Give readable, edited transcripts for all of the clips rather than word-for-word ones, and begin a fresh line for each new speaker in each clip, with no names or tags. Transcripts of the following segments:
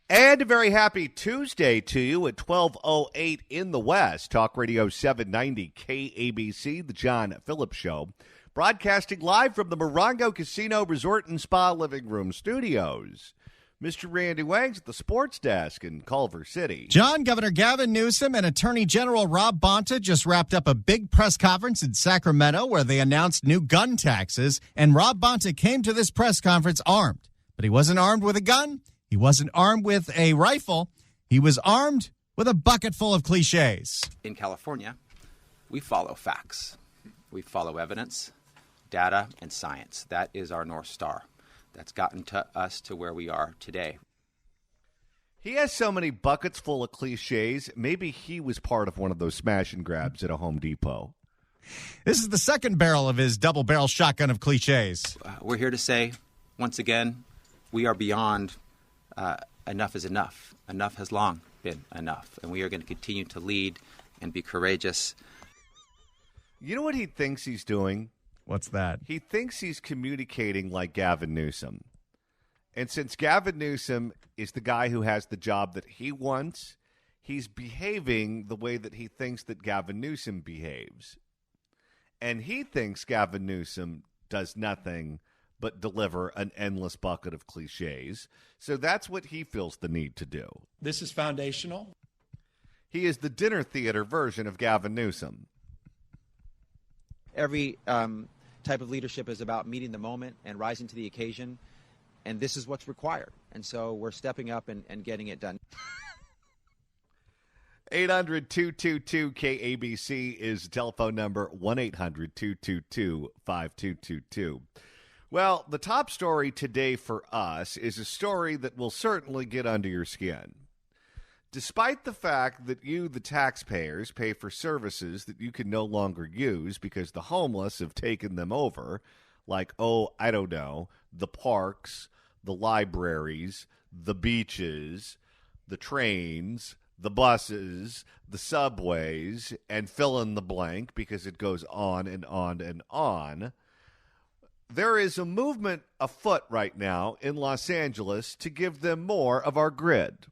And a very happy Tuesday to you at 12:08 in the West. Talk Radio 790 KABC, the John Phillips Show. Broadcasting live from the Morongo Casino Resort and Spa Living Room Studios. Mr. Randy Wang's at the sports desk in Culver City.
John, Governor Gavin Newsom and Attorney General Rob Bonta just wrapped up a big press conference in Sacramento where they announced new gun taxes. And Rob Bonta came to this press conference armed. But he wasn't armed with a gun. He wasn't armed with a rifle. He was armed with a bucket full of cliches.
In California, we follow facts. We follow evidence, data, and science. That is our North Star. That's gotten to us to where we are today.
He has so many buckets full of cliches. Maybe he was part of one of those smash and grabs at a Home Depot.
This is the second barrel of his double barrel shotgun of cliches.
We're here to say, once again, we are beyond enough is enough. Enough has long been enough. And we are going to continue to lead and be courageous.
You know what he thinks he's doing?
What's that?
He thinks he's communicating like Gavin Newsom. And since Gavin Newsom is the guy who has the job that he wants, he's behaving the way that he thinks that Gavin Newsom behaves. And he thinks Gavin Newsom does nothing but deliver an endless bucket of cliches. So that's what he feels the need to do.
This is foundational.
He is the dinner theater version of Gavin Newsom.
Every type of leadership is about meeting the moment and rising to the occasion, and this is what's required. And so we're stepping up and getting it done.
800-222-KABC is the telephone number, 1-800-222-5222. Well, the top story today for us is a story that will certainly get under your skin. Despite the fact that you, the taxpayers, pay for services that you can no longer use because the homeless have taken them over, like, the parks, the libraries, the beaches, the trains, the buses, the subways, and fill in the blank because it goes on and on and on. There is a movement afoot right now in Los Angeles to give them more of our grid.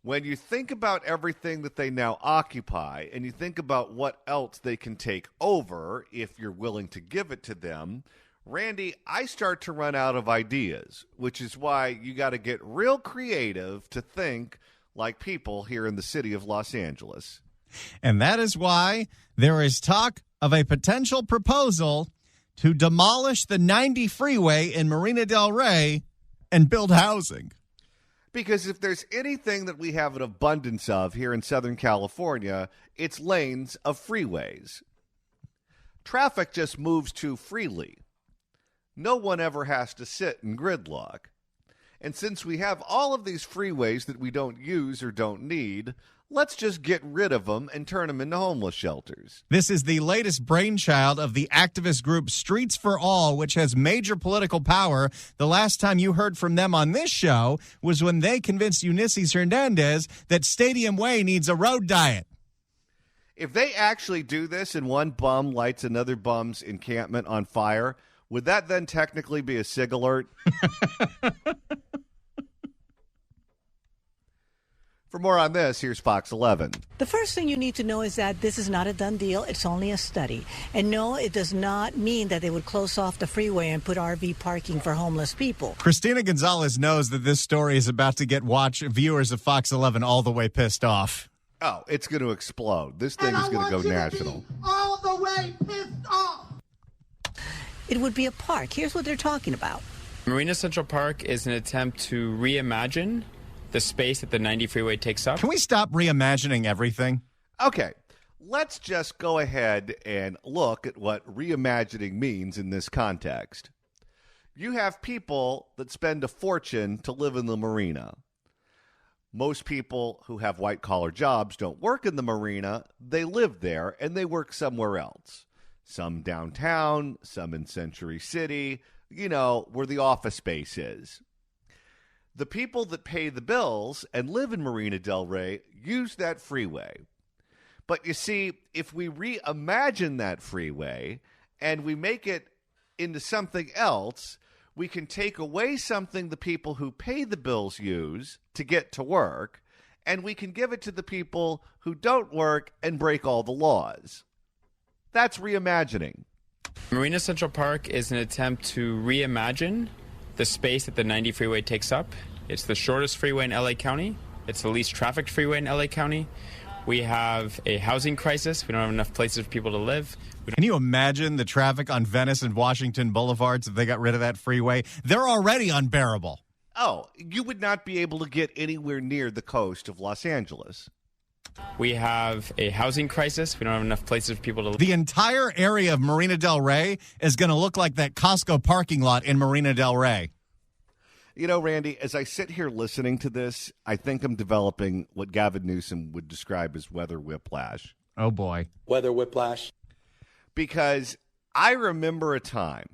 When you think about everything that they now occupy and you think about what else they can take over if you're willing to give it to them, Randy, I start to run out of ideas, which is why you got to get real creative to think like people here in the city of Los Angeles.
And that is why there is talk of a potential proposal to demolish the 90 freeway in Marina del Rey and build housing.
Because if there's anything that we have an abundance of here in Southern California, it's lanes of freeways. Traffic just moves too freely. No one ever has to sit in gridlock. And since we have all of these freeways that we don't use or don't need, let's just get rid of them and turn them into homeless shelters.
This is the latest brainchild of the activist group Streets for All, which has major political power. The last time you heard from them on this show was when they convinced Ulysses Hernandez that Stadium Way needs a road diet.
If they actually do this and one bum lights another bum's encampment on fire, would that then technically be a SIG alert? For more on this, here's Fox 11.
The first thing you need to know is that this is not a done deal. It's only a study. And no, it does not mean that they would close off the freeway and put RV parking for homeless people.
Christina Gonzalez knows that this story is about to get viewers of Fox 11 all the way pissed off.
Oh, it's going to explode. This thing is going to go national.
All the way pissed off.
It would be a park. Here's what they're talking about.
Marina Central Park is an attempt to reimagine the space that the 90 freeway takes up.
Can we stop reimagining everything?
Okay, let's just go ahead and look at what reimagining means in this context. You have people that spend a fortune to live in the marina. Most people who have white-collar jobs don't work in the marina. They live there, and they work somewhere else. Some downtown, some in Century City, where the office space is. The people that pay the bills and live in Marina del Rey use that freeway. But you see, if we reimagine that freeway and we make it into something else, We can take away something the people who pay the bills use to get to work, and we can give it to the people who don't work and break all the laws. That's reimagining.
Marina Central Park is an attempt to reimagine the space that the 90 freeway takes up. It's the shortest freeway in LA County. It's the least trafficked freeway in LA County. We have a housing crisis. We don't have enough places for people to live.
Can you imagine the traffic on Venice and Washington Boulevards if they got rid of that freeway? They're already unbearable.
Oh, you would not be able to get anywhere near the coast of Los Angeles.
We have a housing crisis. We don't have enough places for people to live.
The entire area of Marina del Rey is going to look like that Costco parking lot in Marina del Rey.
You know, Randy, as I sit here listening to this, I think I'm developing what Gavin Newsom would describe as weather whiplash.
Oh, boy.
Weather whiplash.
Because I remember a time,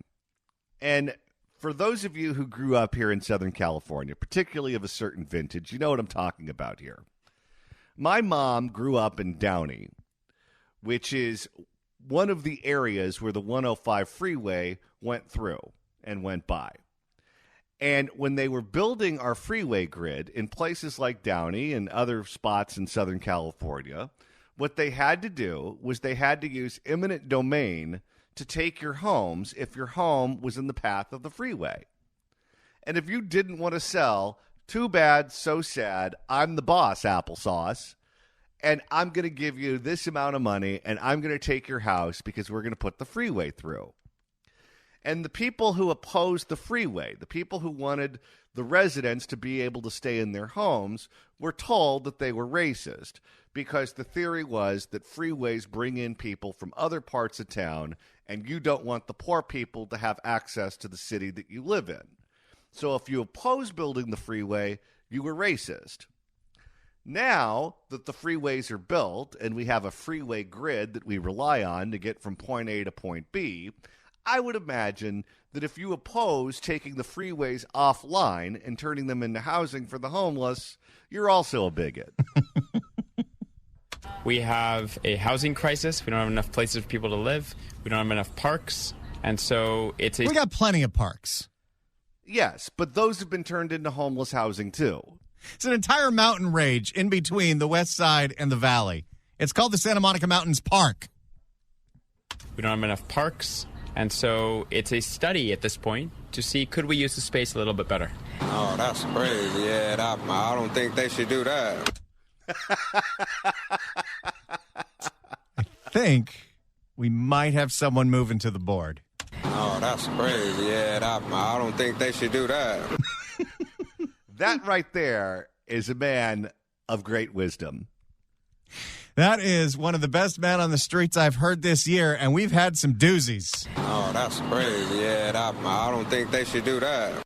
and for those of you who grew up here in Southern California, particularly of a certain vintage, you know what I'm talking about here. My mom grew up in Downey, which is one of the areas where the 105 freeway went through and went by. And when they were building our freeway grid in places like Downey and other spots in Southern California, what they had to do was they had to use eminent domain to take your homes if your home was in the path of the freeway. And if you didn't want to sell, too bad, so sad, I'm the boss, applesauce, and I'm going to give you this amount of money, and I'm going to take your house because we're going to put the freeway through. And the people who opposed the freeway, the people who wanted the residents to be able to stay in their homes, were told that they were racist because the theory was that freeways bring in people from other parts of town and you don't want the poor people to have access to the city that you live in. So if you oppose building the freeway, you were racist. Now that the freeways are built and we have a freeway grid that we rely on to get from point A to point B, I would imagine that if you oppose taking the freeways offline and turning them into housing for the homeless, you're also a bigot.
We have a housing crisis. We don't have enough places for people to live. We don't have enough parks. And so it's
We got plenty of parks.
Yes, but those have been turned into homeless housing too.
It's an entire mountain range in between the west side and the valley. It's called the Santa Monica Mountains Park.
We don't have enough parks. And so it's a study at this point to see, could we use the space a little bit better?
Oh, that's crazy. Yeah, I don't think they should do that.
I think we might have someone moving to the board.
Oh, that's crazy. Yeah, I don't think they should do that.
That right there is a man of great wisdom.
That is one of the best men on the streets I've heard this year, and we've had some doozies.
Oh, that's crazy. Yeah, I don't think they should do that.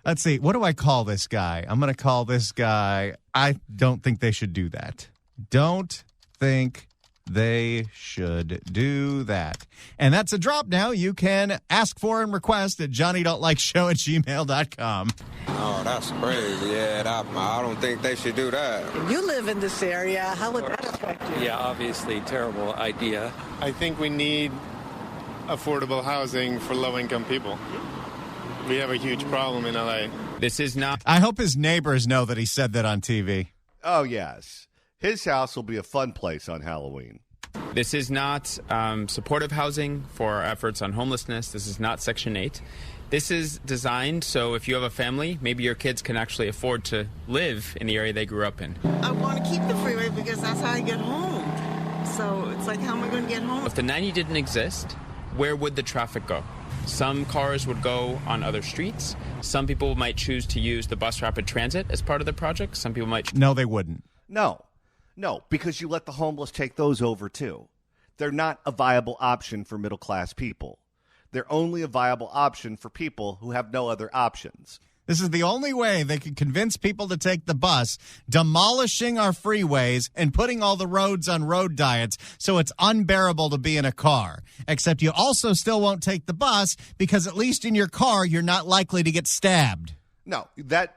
Let's see. What do I call this guy? I'm going to call this guy, I don't think they should do that. Don't think they should do that. And that's a drop now. You can ask for and request at johnnydon'tlikeshow@gmail.com.
Oh, that's crazy. Yeah, I don't think they should do that.
You live in this area. How would that affect you?
Yeah, obviously, terrible idea.
I think we need affordable housing for low-income people. We have a huge problem in LA.
This is not...
I hope his neighbors know that he said that on TV.
Oh, yes. His house will be a fun place on Halloween.
This is not supportive housing for our efforts on homelessness. This is not Section 8. This is designed so if you have a family, maybe your kids can actually afford to live in the area they grew up in.
I want to keep the freeway because that's how I get home. So it's like, how am I going to get home?
If the 90 didn't exist, where would the traffic go? Some cars would go on other streets. Some people might choose to use the bus rapid transit as part of the project. Some people might...
No, they wouldn't.
No, because you let the homeless take those over, too. They're not a viable option for middle-class people. They're only a viable option for people who have no other options.
This is the only way they can convince people to take the bus, demolishing our freeways and putting all the roads on road diets so it's unbearable to be in a car. Except you also still won't take the bus because at least in your car, you're not likely to get stabbed.
No, that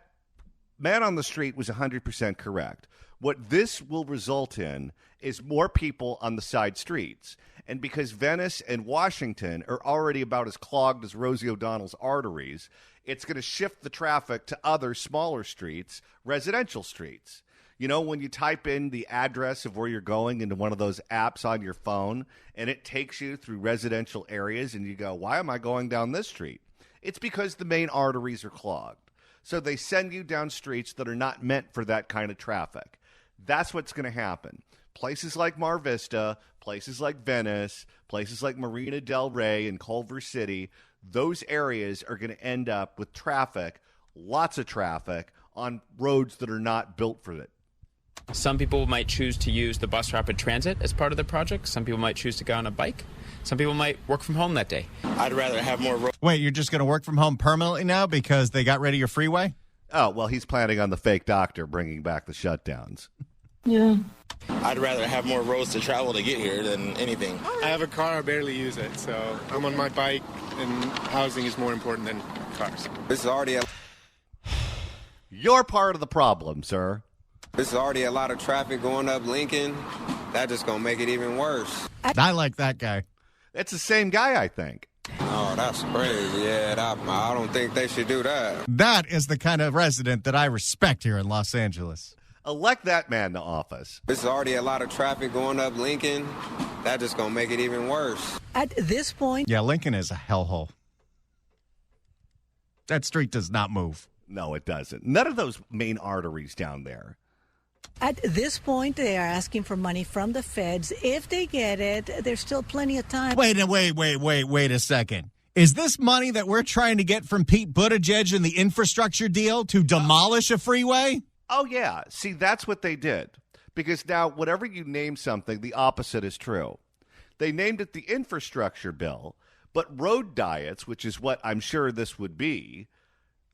man on the street was 100% correct. What this will result in is more people on the side streets. And because Venice and Washington are already about as clogged as Rosie O'Donnell's arteries, it's going to shift the traffic to other smaller streets, residential streets. You know, when you type in the address of where you're going into one of those apps on your phone, and it takes you through residential areas, and you go, why am I going down this street? It's because the main arteries are clogged. So they send you down streets that are not meant for that kind of traffic. That's what's going to happen. Places like Mar Vista, places like Venice, places like Marina del Rey and Culver City, those areas are going to end up with traffic, lots of traffic, on roads that are not built for it.
Some people might choose to use the bus rapid transit as part of the project. Some people might choose to go on a bike. Some people might work from home that day.
I'd rather have more road.
Wait, you're just going to work from home permanently now because they got rid of your freeway?
Oh, well, he's planning on the fake doctor bringing back the shutdowns.
Yeah.
I'd rather have more roads to travel to get here than anything.
I have a car, I barely use it, so I'm on my bike, and housing is more important than cars.
This is already
You're part of the problem, sir.
This is already a lot of traffic going up Lincoln. That just gonna make it even worse.
I like that guy.
It's the same guy, I think.
Oh, that's crazy. Yeah, I don't think they should do that.
That is the kind of resident that I respect here in Los Angeles.
Elect that man to office.
This is already a lot of traffic going up Lincoln. That just gonna make it even worse.
At this point,
Yeah, Lincoln is a hellhole. That street does not move.
No, it doesn't. None of those main arteries down there.
At this point, they are asking for money from the feds. If they get it, there's still plenty of time.
Wait a second. Is this money that we're trying to get from Pete Buttigieg in the infrastructure deal to demolish a freeway?
Oh, yeah. See, that's what they did. Because now, whatever you name something, the opposite is true. They named it the infrastructure bill, but road diets, which is what I'm sure this would be,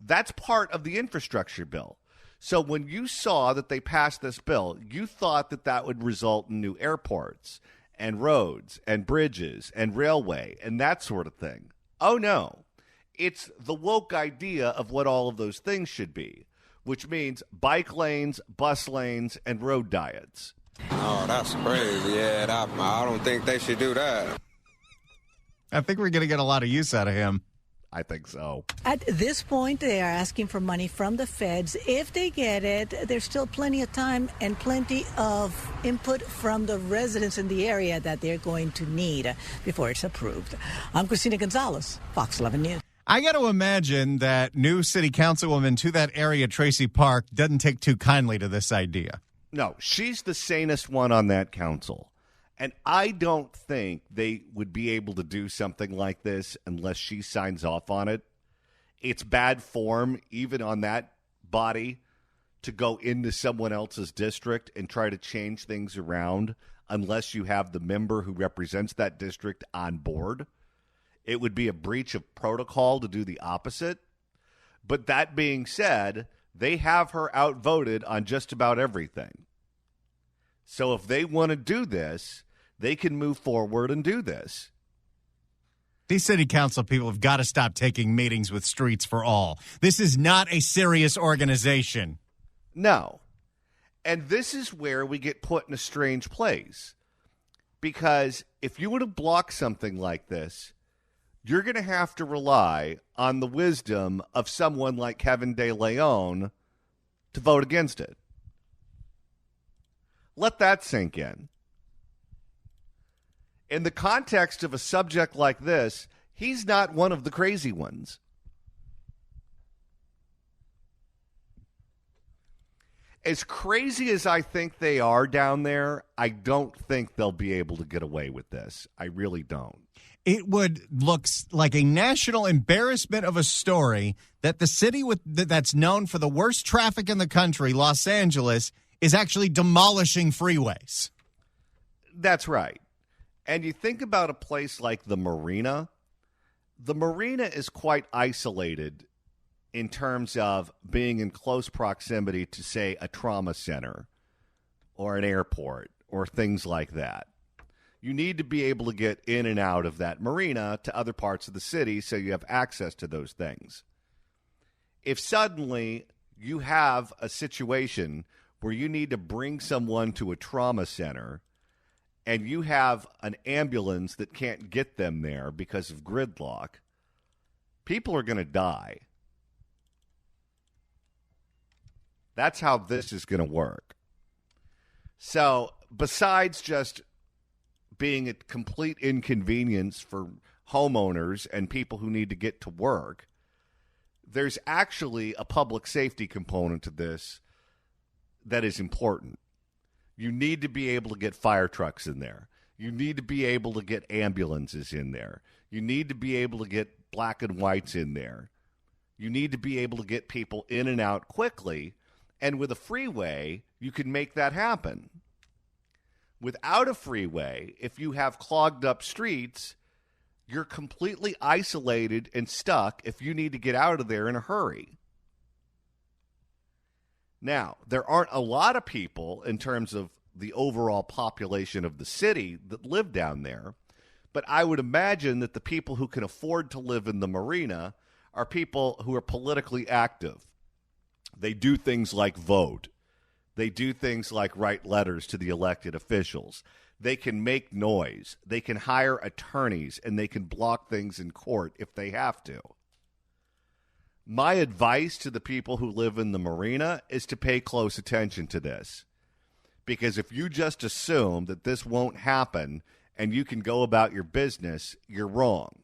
that's part of the infrastructure bill. So when you saw that they passed this bill, you thought that that would result in new airports and roads and bridges and railway and that sort of thing. Oh, no. It's the woke idea of what all of those things should be, which means bike lanes, bus lanes, and road diets.
Oh, that's crazy. Yeah, I don't think they should do that.
I think we're going to get a lot of use out of him.
I think so.
At this point, they are asking for money from the feds. If they get it, there's still plenty of time and plenty of input from the residents in the area that they're going to need before it's approved. I'm Christina Gonzalez, Fox 11 News.
I got to imagine that new city councilwoman to that area, Tracy Park, doesn't take too kindly to this idea.
No, she's the sanest one on that council. And I don't think they would be able to do something like this unless she signs off on it. It's bad form, even on that body, to go into someone else's district and try to change things around unless you have the member who represents that district on board. It would be a breach of protocol to do the opposite. But that being said, they have her outvoted on just about everything. So if they want to do this, they can move forward and do this.
These city council people have got to stop taking meetings with Streets for All. This is not a serious organization.
No. And this is where we get put in a strange place. Because if you want to block something like this, you're going to have to rely on the wisdom of someone like Kevin De Leon to vote against it. Let that sink in. In the context of a subject like this, he's not one of the crazy ones. As crazy as I think they are down there, I don't think they'll be able to get away with this. I really don't.
It would look like a national embarrassment of a story that the city that's known for the worst traffic in the country, Los Angeles, is actually demolishing freeways.
That's right. And you think about a place like the Marina. The Marina is quite isolated in terms of being in close proximity to, say, a trauma center or an airport or things like that. You need to be able to get in and out of that marina to other parts of the city so you have access to those things. If suddenly you have a situation where you need to bring someone to a trauma center and you have an ambulance that can't get them there because of gridlock, people are going to die. That's how this is going to work. So besides just being a complete inconvenience for homeowners and people who need to get to work, there's actually a public safety component to this that is important. You need to be able to get fire trucks in there. You need to be able to get ambulances in there. You need to be able to get black and whites in there. You need to be able to get people in and out quickly. And with a freeway, you can make that happen. Without a freeway, if you have clogged up streets, you're completely isolated and stuck if you need to get out of there in a hurry. Now, there aren't a lot of people in terms of the overall population of the city that live down there, but I would imagine that the people who can afford to live in the marina are people who are politically active. They do things like vote. They do things like write letters to the elected officials. They can make noise. They can hire attorneys, and they can block things in court if they have to. My advice to the people who live in the marina is to pay close attention to this. Because if you just assume that this won't happen and you can go about your business, you're wrong.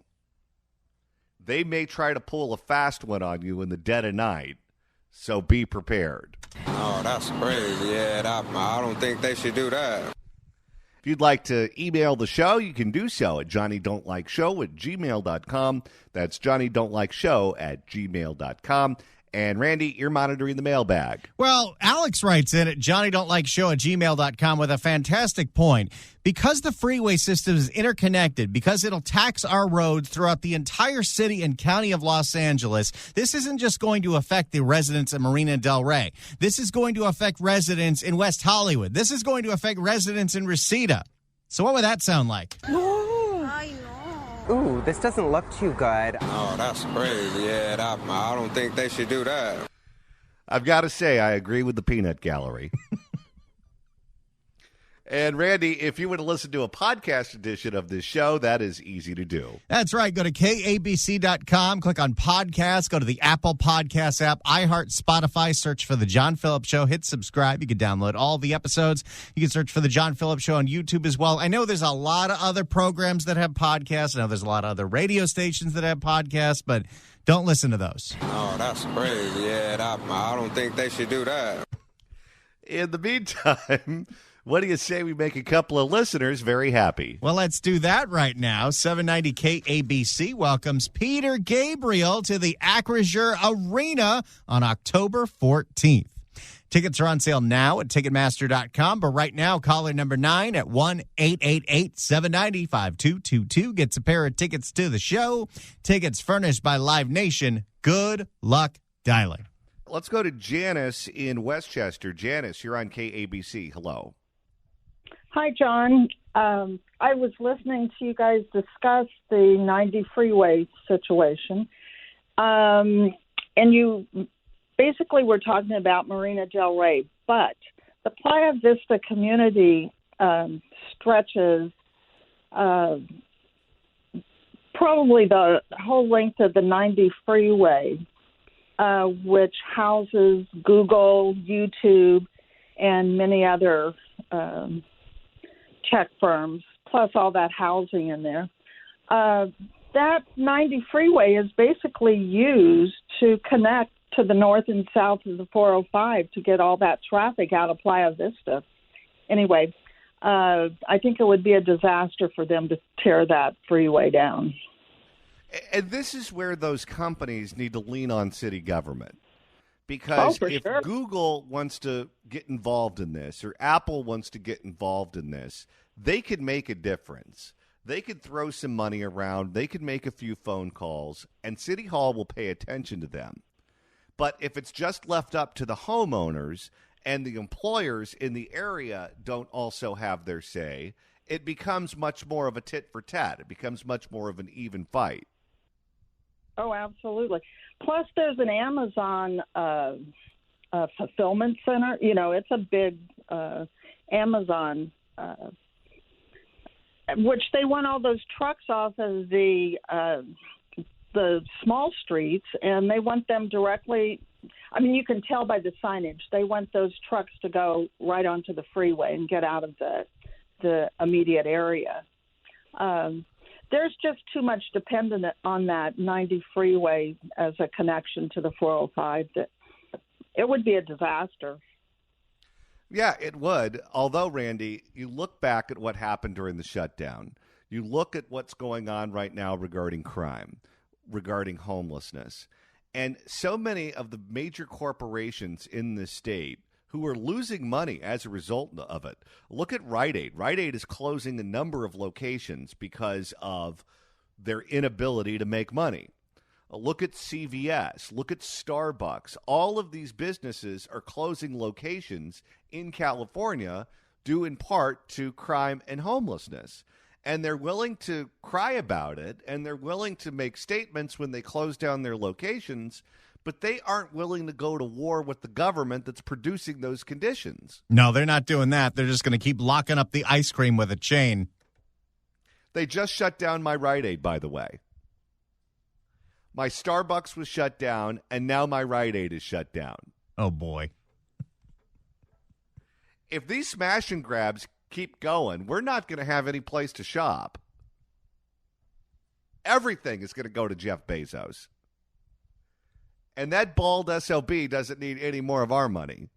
They may try to pull a fast one on you in the dead of night, so be prepared.
Oh, that's crazy. Yeah, I don't think they should do that.
If you'd like to email the show, you can do so at johnnydon'tlikeshow@gmail.com. That's johnnydon'tlikeshow@gmail.com. And Randy, you're monitoring the mailbag.
Well, Alex writes in at johnnydon'tlikeshow@gmail.com with a fantastic point. Because the freeway system is interconnected, because it'll tax our roads throughout the entire city and county of Los Angeles, this isn't just going to affect the residents of Marina Del Rey. This is going to affect residents in West Hollywood. This is going to affect residents in Reseda. So what would that sound like?
Ooh, this doesn't look too good.
Oh, that's crazy. Yeah, I don't think they should do that.
I've got to say, I agree with the peanut gallery. And Randy, if you want to listen to a podcast edition of this show, that is easy to do.
That's right. Go to KABC.com, click on podcast, go to the Apple Podcast app, iHeart, Spotify, search for The John Phillips Show, hit subscribe. You can download all the episodes. You can search for The John Phillips Show on YouTube as well. I know there's a lot of other programs that have podcasts. I know there's a lot of other radio stations that have podcasts, but don't listen to those.
Oh, that's crazy. Yeah, I don't think they should do that.
In the meantime, what do you say we make a couple of listeners very happy?
Well, let's do that right now. 790 KABC welcomes Peter Gabriel to the Acrisure Arena on October 14th. Tickets are on sale now at Ticketmaster.com, but right now, caller number 9 at 1-888-790-5222 gets a pair of tickets to the show. Tickets furnished by Live Nation. Good luck dialing.
Let's go to Janice in Westchester. Janice, you're on KABC. Hello.
Hi, John. I was listening to you guys discuss the 90 freeway situation. And you basically were talking about Marina Del Rey, but the Playa Vista community stretches probably the whole length of the 90 freeway, which houses Google, YouTube, and many other tech firms, plus all that housing in there. That 90 freeway is basically used to connect to the north and south of the 405 to get all that traffic out of Playa Vista. Anyway, I think it would be a disaster for them to tear that freeway down.
And this is where those companies need to lean on city government. Because if Google wants to get involved in this or Apple wants to get involved in this, they could make a difference. They could throw some money around. They could make a few phone calls, and City Hall will pay attention to them. But if it's just left up to the homeowners and the employers in the area don't also have their say, it becomes much more of a tit for tat. It becomes much more of an even fight.
Oh, absolutely. Plus, there's an Amazon fulfillment center. You know, it's a big Amazon, which they want all those trucks off of the small streets, and they want them directly. I mean, you can tell by the signage. They want those trucks to go right onto the freeway and get out of the immediate area. There's just too much dependent on that 90 freeway as a connection to the 405 that it would be a disaster.
Yeah, it would. Although, Randy, you look back at what happened during the shutdown. You look at what's going on right now regarding crime, regarding homelessness. And so many of the major corporations in this state who are losing money as a result of it. Look at Rite Aid. Rite Aid is closing a number of locations because of their inability to make money. Look at CVS. Look at Starbucks. All of these businesses are closing locations in California due in part to crime and homelessness. And they're willing to cry about it, and they're willing to make statements when they close down their locations, but they aren't willing to go to war with the government that's producing those conditions.
No, they're not doing that. They're just going to keep locking up the ice cream with a chain.
They just shut down my Rite Aid, by the way. My Starbucks was shut down, and now my Rite Aid is shut down.
Oh, boy.
If these smash and grabs keep going, we're not going to have any place to shop. Everything is going to go to Jeff Bezos. And that bald SOB doesn't need any more of our money.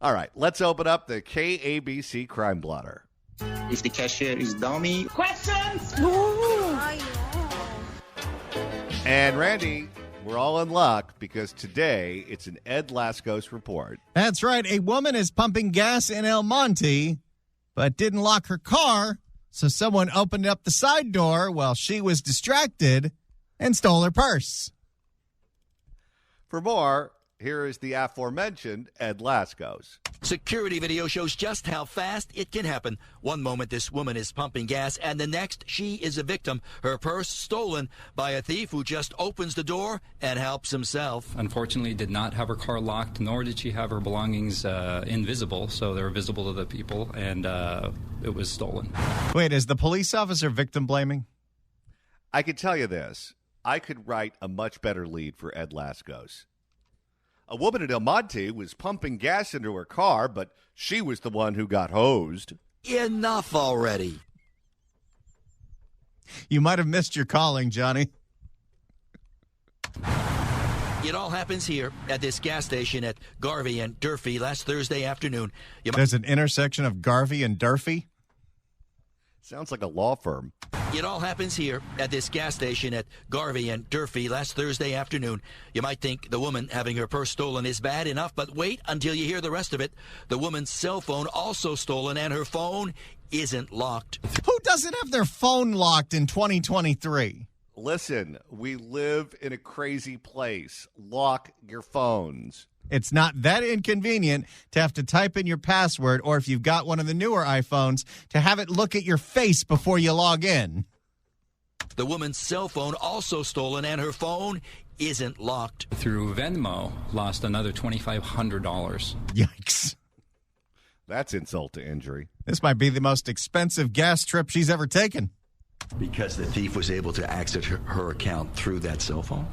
All right, let's open up the KABC Crime Blotter.
If the cashier is dummy.
Questions?
And Randy, we're all in luck because today it's an Ed Lascos report.
That's right. A woman is pumping gas in El Monte, but didn't lock her car, so someone opened up the side door while she was distracted and stole her purse.
For more, here is the aforementioned Ed Lascos.
Security video shows just how fast it can happen. One moment this woman is pumping gas, and the next she is a victim. Her purse stolen by a thief who just opens the door and helps himself.
Unfortunately, did not have her car locked, nor did she have her belongings invisible, so they were visible to the people, and it was stolen.
Wait, is the police officer victim blaming?
I can tell you this. I could write a much better lead for Ed Lascos. A woman in El Monte was pumping gas into her car, but she was the one who got hosed.
Enough already.
You might have missed your calling, Johnny.
It all happens here at this gas station at Garvey and Durfee last Thursday afternoon.
There's an intersection of Garvey and Durfee?
Sounds like a law firm.
It all happens here at this gas station at Garvey and Durfee last Thursday afternoon. You might think the woman having her purse stolen is bad enough, but wait until you hear the rest of it. The woman's cell phone also stolen, and her phone isn't locked.
Who doesn't have their phone locked in 2023?
Listen, we live in a crazy place. Lock your phones.
It's not that inconvenient to have to type in your password, or if you've got one of the newer iPhones, to have it look at your face before you log in.
The woman's cell phone also stolen, and her phone isn't locked.
Through Venmo, lost another $2,500.
Yikes.
That's insult to injury.
This might be the most expensive gas trip she's ever taken.
Because the thief was able to access her account through that cell phone?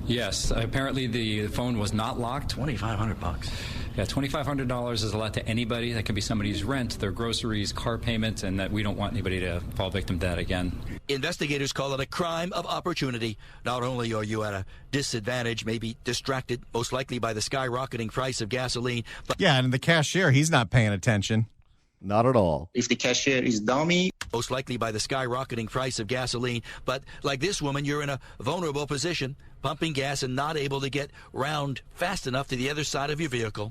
Yes. Apparently the phone was not locked.
$2,500.
Yeah, $2,500 is a lot to anybody. That could be somebody's rent, their groceries, car payments, and that we don't want anybody to fall victim to that again.
Investigators call it a crime of opportunity. Not only are you at a disadvantage, maybe distracted, most likely by the skyrocketing price of gasoline, but
yeah, and the cashier, he's not paying attention.
Not at all.
If the cashier is dummy.
Most likely by the skyrocketing price of gasoline. But like this woman, you're in a vulnerable position, pumping gas and not able to get round fast enough to the other side of your vehicle.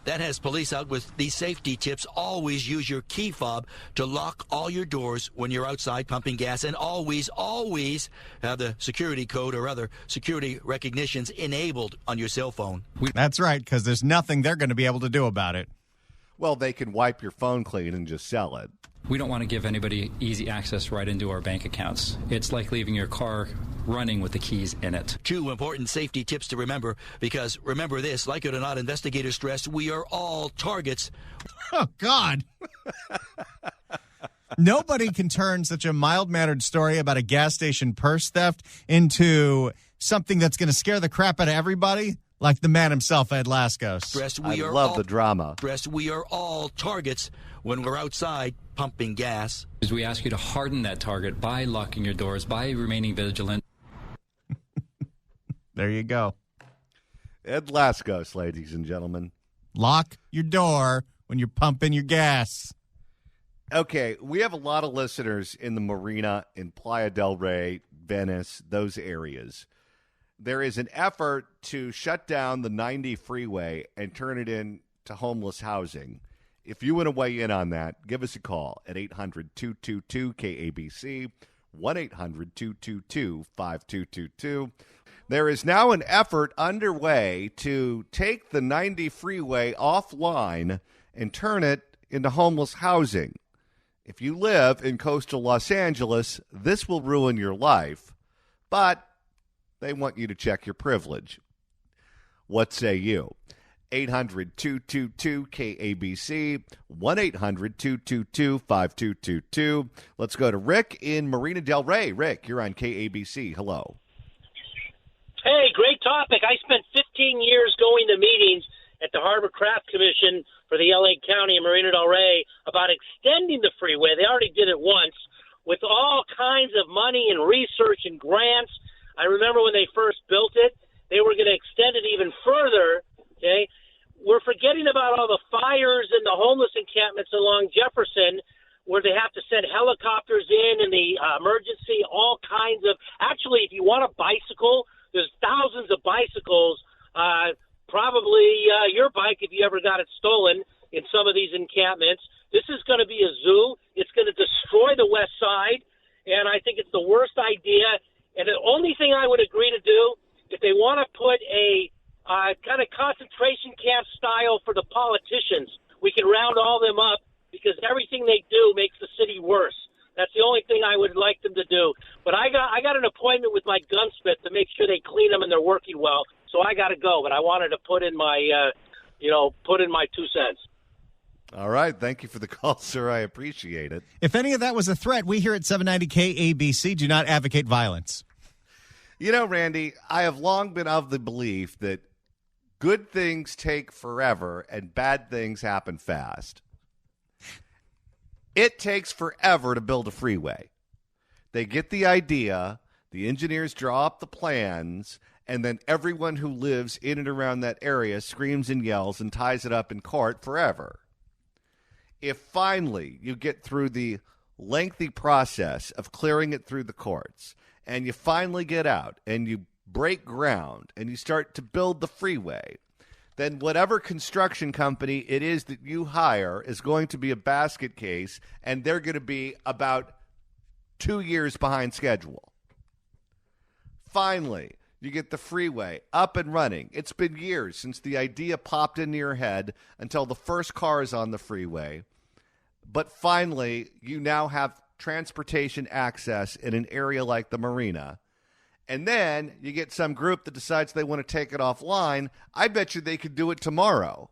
That has police out with these safety tips. Always use your key fob to lock all your doors when you're outside pumping gas. And always have the security code or other security recognitions enabled on your cell phone.
That's right, because there's nothing they're going to be able to do about it.
Well, they can wipe your phone clean and just sell it.
We don't want to give anybody easy access right into our bank accounts. It's like leaving your car running with the keys in it.
2 important safety tips to remember, because remember this, like it or not, investigators stress we are all targets.
Oh, God. Nobody can turn such a mild-mannered story about a gas station purse theft into something that's going to scare the crap out of everybody, like the man himself, Ed Laskos.
I love the drama.
We are all targets when we're outside pumping gas.
We ask you to harden that target by locking your doors, by remaining vigilant.
There you go.
Ed Laskos, ladies and gentlemen.
Lock your door when you're pumping your gas.
Okay, we have a lot of listeners in the marina, in Playa del Rey, Venice, those areas. There is an effort to shut down the 90 freeway and turn it into homeless housing. If you want to weigh in on that, give us a call at 800-222-KABC, 1-800-222-5222. There is now an effort underway to take the 90 freeway offline and turn it into homeless housing. If you live in coastal Los Angeles, this will ruin your life, but they want you to check your privilege. What say you? 800-222-KABC, 1-800-222-5222. Let's go to Rick in Marina del Rey. Rick, you're on KABC. Hello.
Hey, great topic. I spent 15 years going to meetings at the Harbor Craft Commission for the L.A. County and Marina del Rey about extending the freeway. They already did it once with all kinds of money and research and grants. I remember when they first built it, they were going to extend it even further, okay? We're forgetting about all the fires and the homeless encampments along Jefferson where they have to send helicopters in and the emergency, all kinds of – actually, if you want a bicycle, there's thousands of bicycles, probably your bike if you ever got it stolen in some of these encampments. This is going to be a zoo. It's going to destroy the west side, and I think it's the worst idea. And the only thing I would agree to do, if they want to put a kind of concentration camp style for the politicians, we can round all them up because everything they do makes the city worse. That's the only thing I would like them to do. But I got an appointment with my gunsmith to make sure they clean them and they're working well. So I got to go. But I wanted to put in my, put in my 2 cents.
All right. Thank you for the call, sir. I appreciate it.
If any of that was a threat, we here at 790 KABC do not advocate violence.
You know, Randy, I have long been of the belief that good things take forever and bad things happen fast. It takes forever to build a freeway. They get the idea, the engineers draw up the plans, and then everyone who lives in and around that area screams and yells and ties it up in court forever. If finally you get through the lengthy process of clearing it through the courts, and you finally get out and you break ground and you start to build the freeway, then whatever construction company it is that you hire is going to be a basket case, and they're going to be about 2 years behind schedule. Finally, you get the freeway up and running. It's been years since the idea popped into your head until the first car is on the freeway. But finally, you now have transportation access in an area like the marina. And then you get some group that decides they want to take it offline. I bet you they could do it tomorrow.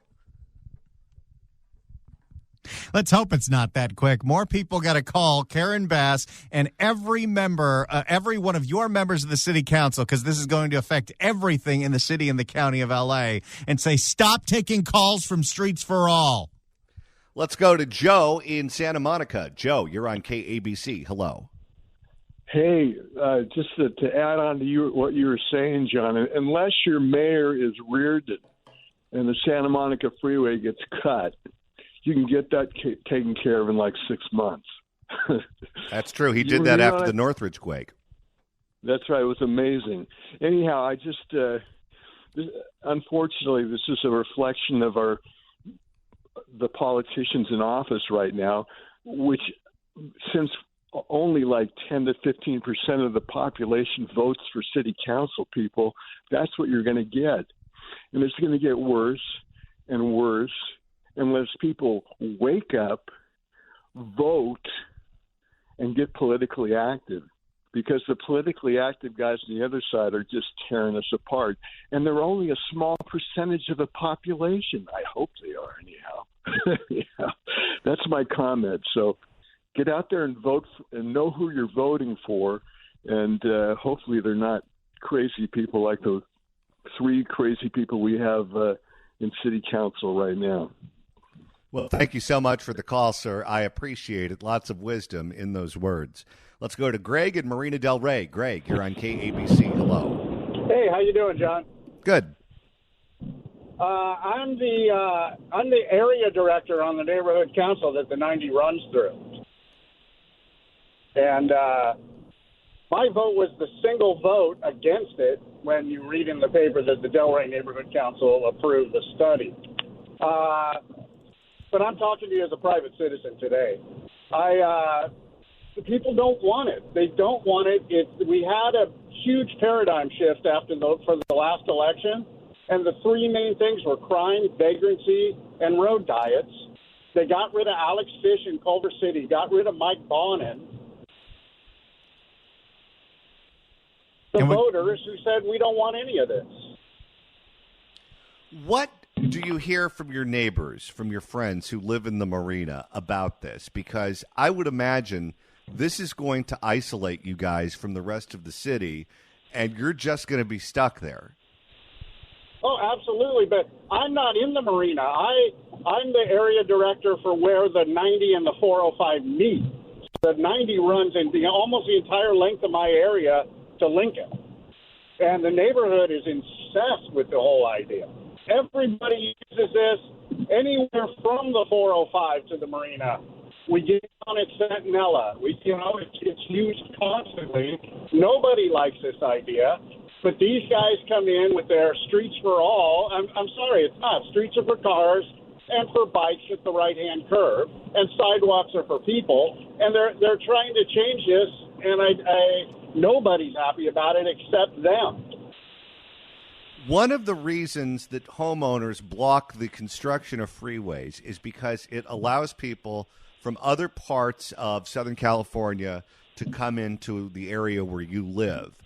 Let's hope it's not that quick. More people got to call Karen Bass and every member, every one of your members of the city council, because this is going to affect everything in the city and the county of L.A., and say, stop taking calls from Streets for All.
Let's go to Joe in Santa Monica. Joe, you're on KABC. Hello.
Hey, just to add on to what you were saying, John, unless your mayor is Reardon and the Santa Monica freeway gets cut, you can get that taken care of in like 6 months.
That's true. He did that after the Northridge quake.
That's right. It was amazing. Anyhow, I just, unfortunately, this is a reflection of the politicians in office right now, which since only like 10 to 15% of the population votes for city council people, that's what you're going to get. And it's going to get worse and worse unless people wake up, vote and get politically active, because the politically active guys on the other side are just tearing us apart. And they're only a small percentage of the population. I hope they are, anyhow. Yeah, that's my comment. So get out there and vote and know who you're voting for. And hopefully they're not crazy people like the 3 crazy people we have in city council right now.
Well, thank you so much for the call, sir. I appreciate it. Lots of wisdom in those words. Let's go to Greg in Marina Del Rey. Greg, you're on KABC. Hello.
Hey, how you doing, John?
Good.
I'm the area director on the neighborhood council that the 90 runs through, and my vote was the single vote against it when you read in the paper that the Delray Neighborhood Council approved the study. But I'm talking to you as a private citizen today. People don't want it. They don't want it. We had a huge paradigm shift for the last election, and the 3 main things were crime, vagrancy, and road diets. They got rid of Alex Fish in Culver City, got rid of Mike Bonin. The voters who said we don't want any of this.
What do you hear from your neighbors, from your friends who live in the marina about this? Because I would imagine this is going to isolate you guys from the rest of the city, and you're just going to be stuck there.
Oh, absolutely, but I'm not in the marina. I'm the area director for where the 90 and the 405 meet. The 90 runs in almost the entire length of my area to Lincoln. And the neighborhood is incensed with the whole idea. Everybody uses this anywhere from the 405 to the marina. We get on at Centinela. It's used constantly. Nobody likes this idea. But these guys come in with their streets for all. I'm sorry, it's not. Streets are for cars and for bikes at the right-hand curve, and sidewalks are for people. And they're trying to change this, and nobody's happy about it except them.
One of the reasons that homeowners block the construction of freeways is because it allows people from other parts of Southern California to come into the area where you live.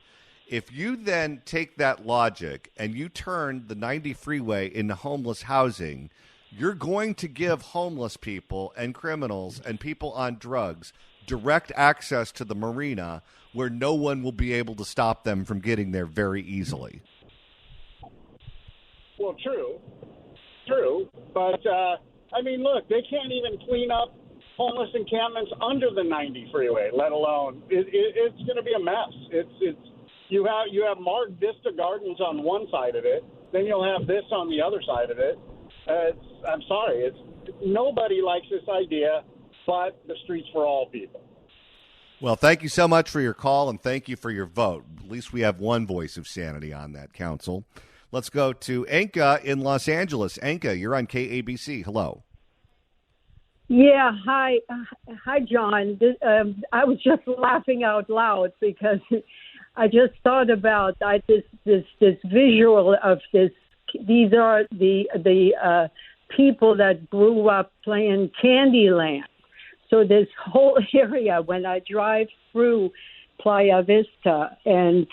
If you then take that logic and you turn the 90 freeway into homeless housing, you're going to give homeless people and criminals and people on drugs direct access to the marina, where no one will be able to stop them from getting there very easily.
Well, true. But, look, they can't even clean up homeless encampments under the 90 freeway, let alone it's going to be a mess. You have Mark Vista Gardens on one side of it, then you'll have this on the other side of it. I'm sorry, nobody likes this idea, but the streets for all people.
Well, thank you so much for your call, and thank you for your vote. At least we have one voice of sanity on that council. Let's go to Anka in Los Angeles. Anka, you're on KABC. Hello.
Yeah, hi, John. I was just laughing out loud because I just thought about this visual of this. These are the people that grew up playing Candyland. So this whole area, when I drive through Playa Vista and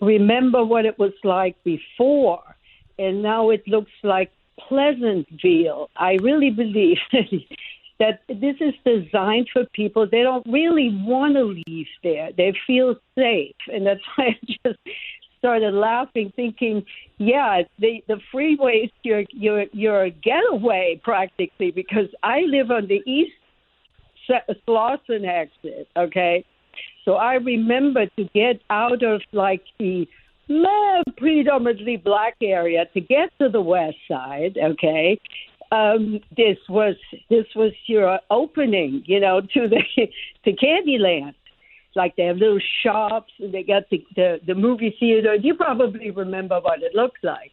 remember what it was like before, and now it looks like Pleasantville. I really believe that this is designed for people. They don't really want to leave there. They feel safe. And that's why I just started laughing, thinking, yeah, the freeway is your getaway practically, because I live on the east Slauson exit, okay? So I remember to get out of like the predominantly black area to get to the west side, okay? This was your opening, to Candyland. Like they have little shops and they got the movie theater. You probably remember what it looked like.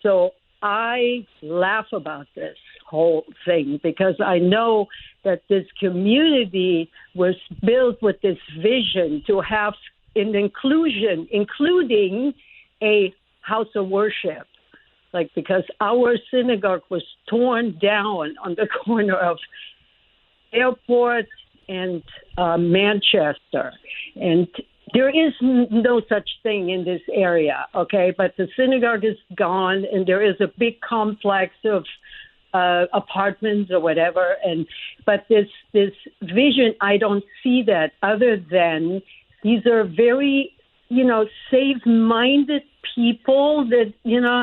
So I laugh about this whole thing because I know that this community was built with this vision to have an inclusion, including a house of worship. Because our synagogue was torn down on the corner of airport and Manchester. And there is no such thing in this area, okay? But the synagogue is gone, and there is a big complex of apartments or whatever. But this vision, I don't see that other than these are very, safe-minded people that,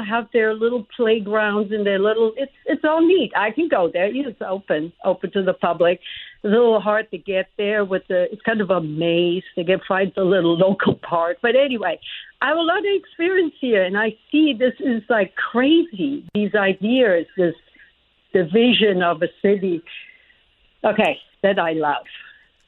have their little playgrounds and their little, it's all neat. I can go there. It's open to the public. It's a little hard to get there it's kind of a maze. They can find the little local park. But anyway, I have a lot of experience here, and I see this is like crazy, these ideas, the vision of a city, that I love.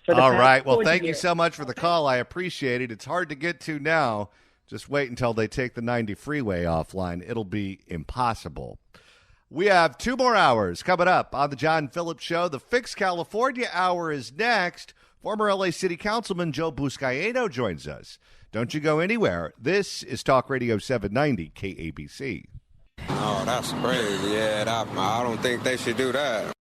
All right. Well, thank you so much for the call. I appreciate it. It's hard to get to now. Just wait until they take the 90 freeway offline. It'll be impossible. We have 2 more hours coming up on the John Phillips Show. The Fix California Hour is next. Former LA City Councilman Joe Buscaino joins us. Don't you go anywhere. This is Talk Radio 790 KABC.
Oh, that's crazy. Yeah, I don't think they should do that.